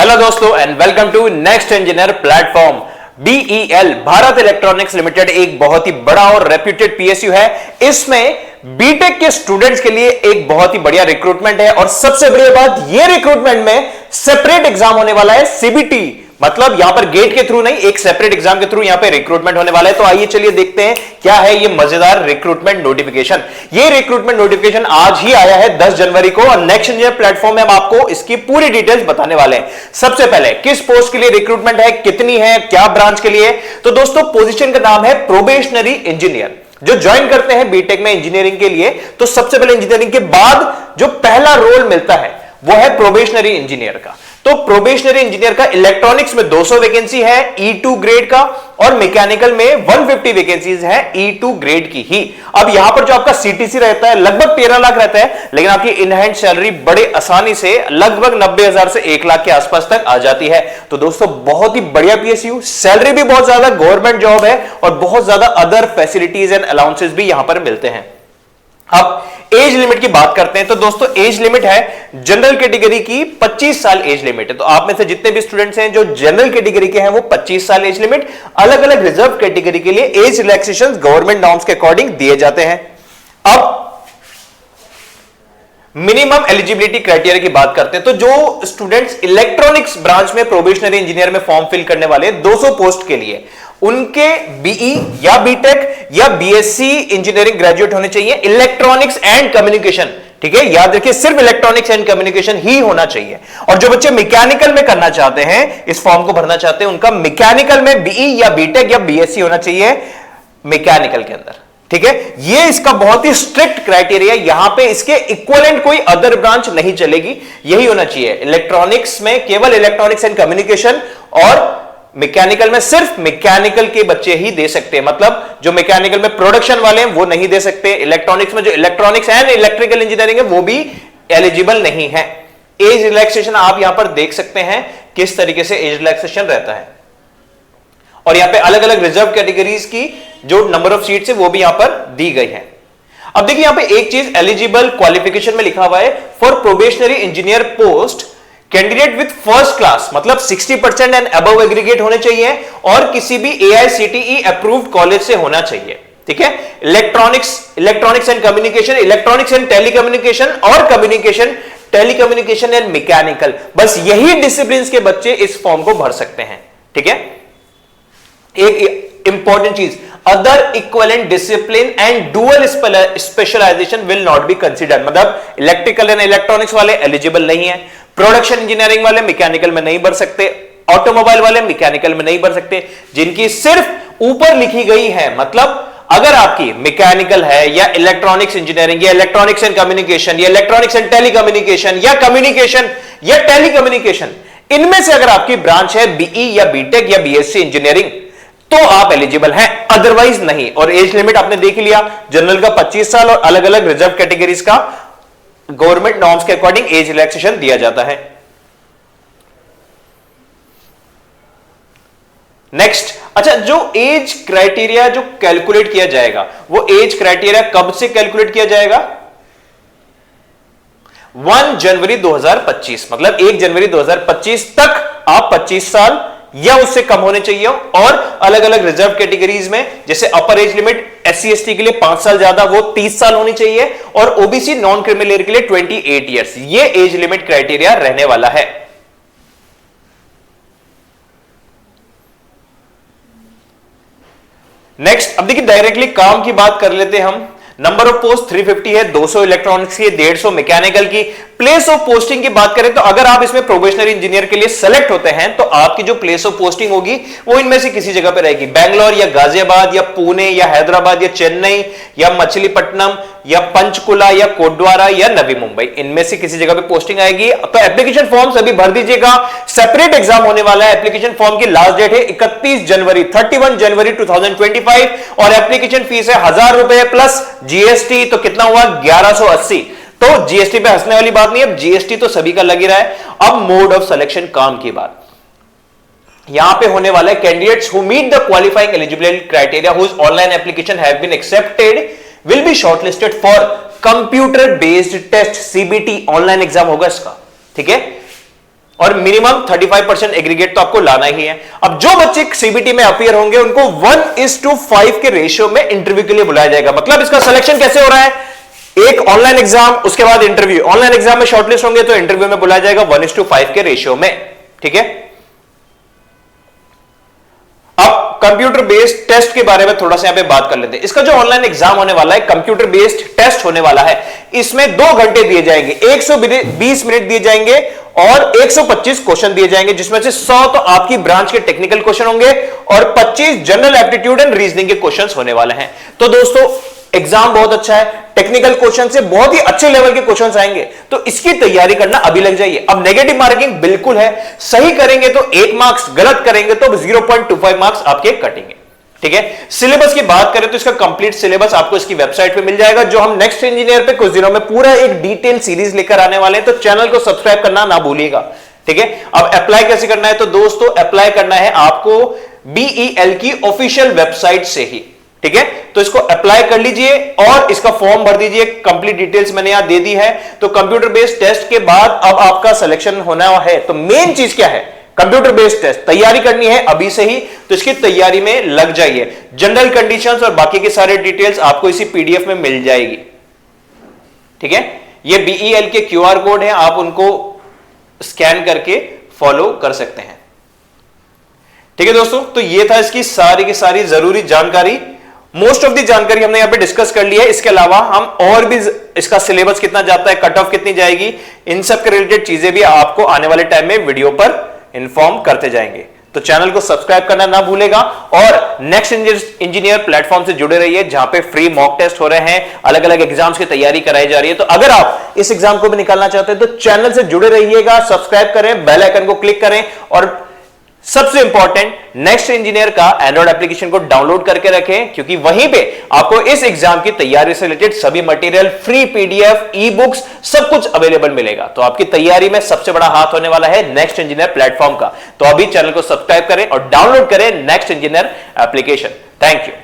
Hello दोस्तों and welcome to next engineer platform. BEL Bharat Electronics Limited एक बहुत ही बड़ा और रेप्यूटेड पीएसयू है। इसमें बीटेक के स्टूडेंट्स के लिए एक बहुत ही बढ़िया रिक्रूटमेंट है और सबसे बड़ी बात, ये रिक्रूटमेंट में सेपरेट एग्जाम होने वाला है, सीबीटी। मतलब यहां पर गेट के थ्रू नहीं, एक सेपरेट एग्जाम के थ्रू यहां पे रिक्रूटमेंट होने वाला है। तो आइए चलिए देखते हैं क्या है ये मजेदार रिक्रूटमेंट नोटिफिकेशन। ये रिक्रूटमेंट नोटिफिकेशन आज ही आया है 10 जनवरी को और नेक्स्ट इंजीनियर प्लेटफॉर्म में हम आपको इसकी पूरी डिटेल्स बताने वाले हैं। सबसे पहले किस पोस्ट के लिए रिक्रूटमेंट है, कितनी है, क्या ब्रांच के लिए। तो दोस्तों पोजीशन का नाम है प्रोबेशनरी इंजीनियर। जो ज्वाइन करते हैं बीटेक में इंजीनियरिंग के लिए, तो सबसे पहले इंजीनियरिंग के बाद जो पहला रोल मिलता है वो है प्रोबेशनरी इंजीनियर का। तो प्रोबेशनरी इंजीनियर का इलेक्ट्रॉनिक्स में 200 वैकेंसी है E2 ग्रेड का और मैकेनिकल में 150 वैकेंसीज है E2 ग्रेड की ही। अब यहां पर जो आपका सीटीसी रहता है लगभग 13 लाख रहता है, लेकिन आपकी इन हैंड सैलरी बड़े आसानी से लगभग 90,000 से 1 लाख के आसपास तक आ जाती है। तो दोस्तों बहुत ही बढ़िया पीएसयू, सैलरी भी बहुत ज्यादा, गवर्नमेंट जॉब है और बहुत ज्यादा अदर फैसिलिटीज एंड अलाउंसेस भी यहां पर मिलते हैं। अब एज लिमिट की बात करते हैं तो दोस्तों एज लिमिट है जनरल कैटेगरी की 25 साल एज लिमिट है। तो आप में से जितने भी स्टूडेंट्स हैं जो जनरल कैटेगरी के हैं वो 25 साल एज लिमिट। अलग अलग रिजर्व कैटेगरी के लिए एज रिलैक्सेशन गवर्नमेंट नॉर्म्स के अकॉर्डिंग दिए जाते हैं। अब मिनिमम एलिजिबिलिटी क्राइटेरिया की बात करते हैं तो जो स्टूडेंट्स इलेक्ट्रॉनिक्स ब्रांच में प्रोबेशनरी इंजीनियर में फॉर्म फिल करने वाले 200 पोस्ट के लिए, उनके बीई या बीटेक या बीएससी इंजीनियरिंग ग्रेजुएट होने चाहिए इलेक्ट्रॉनिक्स एंड कम्युनिकेशन। ठीक है, याद रखिए सिर्फ इलेक्ट्रॉनिक्स एंड कम्युनिकेशन ही होना चाहिए। और जो बच्चे मैकेनिकल में करना चाहते हैं, इस फॉर्म को भरना चाहते हैं, उनका मैकेनिकल में बीई या बीटेक या बीएससी होना चाहिए मैकेनिकल के अंदर। ठीक है, ये इसका बहुत ही स्ट्रिक्ट क्राइटेरिया, यहां पे इसके इक्विवेलेंट कोई अदर ब्रांच नहीं चलेगी, यही होना चाहिए। इलेक्ट्रॉनिक्स में केवल इलेक्ट्रॉनिक्स एंड कम्युनिकेशन और मैकेनिकल में सिर्फ मैकेनिकल के बच्चे ही दे सकते हैं। मतलब जो मैकेनिकल में प्रोडक्शन वाले हैं वो नहीं दे सकते। इलेक्ट्रॉनिक्स में जो इलेक्ट्रॉनिक्स एंड इलेक्ट्रिकल इंजीनियरिंग है वो भी एलिजिबल नहीं है। एज रिलैक्सेशन आप यहां पर देख सकते हैं किस तरीके से एज रिलैक्सेशन रहता है और यहां पे अलग अलग रिजर्व कैटेगरीज की जो नंबर ऑफ सीट्स है वो भी यहां पर दी गई है। अब देखिए यहां पे एक चीज एलिजिबल क्वालिफिकेशन में लिखा हुआ है, for probationary engineer post candidate with first class, मतलब 60% एंड अबव एग्रीगेट होने चाहिए और किसी भी AICTE अप्रूव्ड कॉलेज से होना चाहिए। ठीक है, electronics and communication, electronics and telecommunication और कम्युनिकेशन, टेलीकम्युनिकेशन एंड मैकेनिकल, बस यही डिसिप्लिन के बच्चे इस फॉर्म को भर सकते हैं। ठीक है, एक इंपॉर्टेंट चीज, other equivalent discipline and dual specialisation will not be considered. मतलब इलेक्ट्रिकल एंड इलेक्ट्रॉनिक्स वाले एलिजिबल नहीं है, प्रोडक्शन इंजीनियरिंग वाले मैकेनिकल में नहीं भर सकते, ऑटोमोबाइल वाले मैकेनिकल में नहीं भर सकते। जिनकी सिर्फ ऊपर लिखी गई है, मतलब अगर आपकी मैकेनिकल है या इलेक्ट्रॉनिक्स इंजीनियरिंग या इलेक्ट्रॉनिक्स एंड कम्युनिकेशन या इलेक्ट्रॉनिक्स एंड टेलीकम्युनिकेशन या कम्युनिकेशन या टेलीकम्युनिकेशन, इनमें से अगर आपकी ब्रांच है बीई या बीटेक या बीएससी इंजीनियरिंग तो आप एलिजिबल हैं, अदरवाइज नहीं। और एज लिमिट आपने देख लिया, जनरल का 25 साल और अलग अलग रिजर्व कैटेगरीज का गवर्नमेंट नॉर्म्स के अकॉर्डिंग एज रिलैक्सेशन दिया जाता है। नेक्स्ट, अच्छा जो एज क्राइटेरिया जो कैलकुलेट किया जाएगा वो एज क्राइटेरिया कब से कैलकुलेट किया जाएगा? 1 जनवरी 2025, मतलब 1 जनवरी 2025 तक आप 25 साल या उससे कम होने चाहिए। और अलग अलग रिजर्व कैटेगरीज में जैसे अपर एज लिमिट SC/ST के लिए 5 साल ज्यादा, वो 30 साल होनी चाहिए और ओबीसी नॉन क्रिमिनल के लिए 28 ईयर्स, ये एज लिमिट क्राइटेरिया रहने वाला है। नेक्स्ट, अब देखिए डायरेक्टली काम की बात कर लेते हैं हम। नंबर ऑफ पोस्ट 350 है, 200 इलेक्ट्रॉनिक्स की, 150 मैकेनिकल की। प्लेस ऑफ पोस्टिंग की बात करें तो अगर आप इसमें प्रोबेशनरी इंजीनियर के लिए सेलेक्ट होते हैं तो आपकी जो प्लेस ऑफ पोस्टिंग होगी वो इनमें से किसी जगह पे रहेगी। बैंगलोर या गाजियाबाद या पुणे या हैदराबाद या चेन्नई या मछलीपट्टनम या पंचकुला या कोटद्वारा या नवी मुंबई, इनमें से किसी जगह पे पोस्टिंग आएगी। तो एप्लीकेशन फॉर्म सभी भर दीजिएगा। सेपरेट एग्जाम होने वाला है। एप्लीकेशन फॉर्म की लास्ट डेट है 31 जनवरी 2025 और एप्लीकेशन फीस है 1000 रुपए प्लस जीएसटी। तो कितना हुआ? 1180। तो जीएसटी पे हंसने वाली बात नहीं, अब जीएसटी तो सभी का लग ही रहा है। अब मोड ऑफ सिलेक्शन काम की बात यहां पे होने वाला है, candidates who meet the qualifying eligibility criteria whose online application have been accepted will be shortlisted for computer based test, CBT online exam होगा इसका। ठीक है, और मिनिमम 35% एग्रीगेट तो आपको लाना ही है। अब जो बच्चे सीबीटी में अपीयर होंगे उनको 1:5 के रेशियो में इंटरव्यू के लिए बुलाया जाएगा। मतलब इसका सिलेक्शन कैसे हो रहा है, एक ऑनलाइन एग्जाम, उसके बाद इंटरव्यू, ऑनलाइन एग्जाम में शॉर्टलिस्ट होंगे तो इंटरव्यू में बुलाया जाएगा 1:5 के रेशियो में। ठीक है, अब कंप्यूटर बेस्ड टेस्ट के बारे में थोड़ा सा यहां पे बात कर लेते हैं। इसका जो ऑनलाइन एग्जाम होने वाला है, कंप्यूटर बेस्ड टेस्ट होने वाला है, इसमें 2 घंटे दिए जाएंगे, 120 मिनट दिए जाएंगे और 125 क्वेश्चन दिए जाएंगे, जिसमें से 100 तो आपकी ब्रांच के टेक्निकल क्वेश्चन होंगे और 25 जनरल एप्टीट्यूड एंड रीजनिंग के क्वेश्चंस होने वाले हैं। तो दोस्तों एग्जाम बहुत अच्छा है, टेक्निकल क्वेश्चन से बहुत ही अच्छे लेवल के क्वेश्चंस आएंगे, तो इसकी तैयारी करना अभी लग जाइए। अब नेगेटिव मार्किंग बिल्कुल है, सही करेंगे तो 1 मार्क्स, गलत करेंगे तो 0.25 मार्क्स आपके कटेंगे। ठीक है, सिलेबस की बात करें तो इसका कंप्लीट सिलेबस आपको इसकी वेबसाइट पे मिल जाएगा, जो हम नेक्स्ट इंजीनियर पे कुछ दिनों में पूरा एक डिटेल सीरीज लेकर आने वाले हैं, तो चैनल को सब्सक्राइब करना ना भूलिएगा। ठीक है, अब अप्लाई कैसे करना है, तो दोस्तों अप्लाई करना है आपको BEL की ऑफिशियल वेबसाइट से ही। ठीक है, तो इसको अप्लाई कर लीजिए और इसका फॉर्म भर दीजिए, कंप्लीट डिटेल्स मैंने यहां दे दी है। तो कंप्यूटर बेस्ड टेस्ट के बाद अब आपका सिलेक्शन होना है, तो मेन चीज क्या है, कंप्यूटर बेस्ड टेस्ट तैयारी करनी है अभी से ही, तो इसकी तैयारी में लग जाइए। जनरल कंडीशंस और बाकी के सारे डिटेल्स आपको इसी PDF में मिल जाएगी। ठीक है, ये BEL के QR कोड है, आप उनको स्कैन करके फॉलो कर सकते हैं। ठीक है दोस्तों, तो ये था इसकी सारी की सारी जरूरी जानकारी। मोस्ट ऑफ दी जानकारी हमने यहां पे डिस्कस कर ली है। इसके अलावा हम और भी इसका सिलेबस कितना जाता है, कट ऑफ कितनी जाएगी, इन सब के रिलेटेड चीजें भी आपको आने वाले टाइम में वीडियो पर इन्फॉर्म करते जाएंगे। तो चैनल को सब्सक्राइब करना ना भूलेगा और नेक्स्ट इंजीनियर प्लेटफॉर्म से जुड़े रहिए, जहां पे फ्री मॉक टेस्ट हो रहे हैं, अलग अलग एग्जाम्स की तैयारी कराई जा रही है। तो अगर आप इस एग्जाम को भी निकालना चाहते हैं तो चैनल से जुड़े रहिएगा, सब्सक्राइब करें, बेल आइकन को क्लिक करें और सबसे इंपॉर्टेंट नेक्स्ट इंजीनियर का एंड्रॉइड एप्लीकेशन को डाउनलोड करके रखें, क्योंकि वहीं पे आपको इस एग्जाम की तैयारी से रिलेटेड सभी मटेरियल, फ्री PDF, ई-बुक्स सब कुछ अवेलेबल मिलेगा। तो आपकी तैयारी में सबसे बड़ा हाथ होने वाला है नेक्स्ट इंजीनियर प्लेटफॉर्म का। तो अभी चैनल को सब्सक्राइब करें और डाउनलोड करें next engineer application. Thank you.